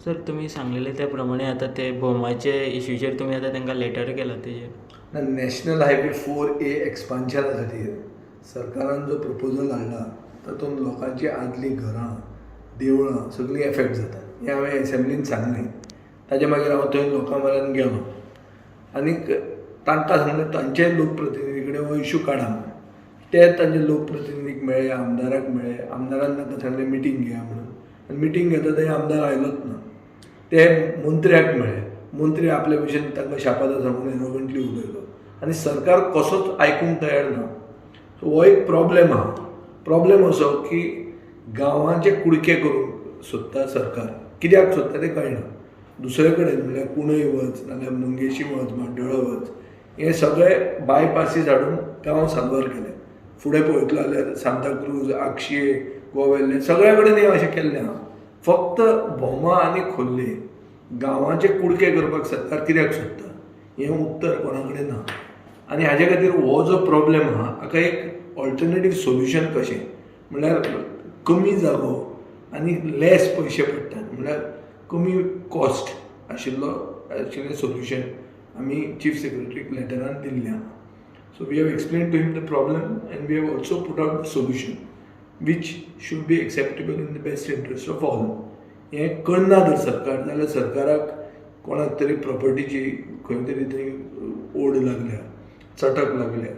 Sir तुम्ही सांगलेले त्याप्रमाणे आता ते भोमाचे इश्यूचेर तुम्ही आता तांकां लेटर केला तेजेर नॅशनल हायवे 4A एक्सपान्शना खातीर सरकारान जो प्रपोजल हाडला तातूंत लोकांची आदली घरां देवळां सगळीं एफेक्ट जातात हें हांवें एसेंब्लीन सांगलें. ताजे मागीर हांव थंय लोकां म्हऱ्यान गेलो आनीक तांकां सांगलें तांचे लोकप्रतिनिधी कडेन हो इशू काडा. ते तांचे लोकप्रतिनिधीक मेळ्ळे, आमदाराक मेळ्ळे, आमदारान तांकां सांगलें मिटींग घेया म्हणून. आनी मिटींग घेता थंय आमदार आयलोच ना. ते मंत्र्याक मेळ्ळे, मंत्री आपले भशेन तांकां शापादा सांगून एरोगंटली उलयलो आनी सरकार कसोच आयकूंक तयार ना. सो हो एक प्रॉब्लेम आहा. प्रॉब्लेम असो की गांवांचे कुडके करूंक सोदता सरकार. कित्याक सोदता तें कळना. दुसरे कडेन म्हणल्यार कुणय वच नाजाल्यार मंगेशी वच म्हाड्डोळा वच हे सगळे बायपासीस हाडून गांव साल्वार केले. फुडें पळयतलो जाल्यार सांताक्रूज, आक्षये, गोवेल्ले सगळ्या कडेन हें अशें केल्लें आहा. फक्त भोमा आनी खोर्ले गांवांचे कुडके करपाक सरकार कित्याक सोदता हें उत्तर कोणा कडेन ना. आनी हाजे खातीर हो जो प्रॉब्लेम आहा हाका एक ऑल्टरनेटीव सोल्युशन कशें म्हणल्यार कमी जागो आनी लेस पयशे पडटात म्हणल्यार कमी कॉस्ट आशिल्लें सोल्युशन आमी चीफ सेक्रेटरीक लेटरान दिल्लें आहा. So we have explain to him the problem and we have also put out the solution which should be acceptable in the best interest of all. हें करना जर सरकार जाल्यार सरकाराक कोणाक तरी प्रॉपर्टीची खंय तरी थंय ओड लागल्या, चटक लागल्या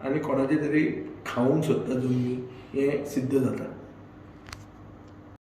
आनी कोणाचे तरी खावंक सोदता जमनी हें सिद्ध जाता.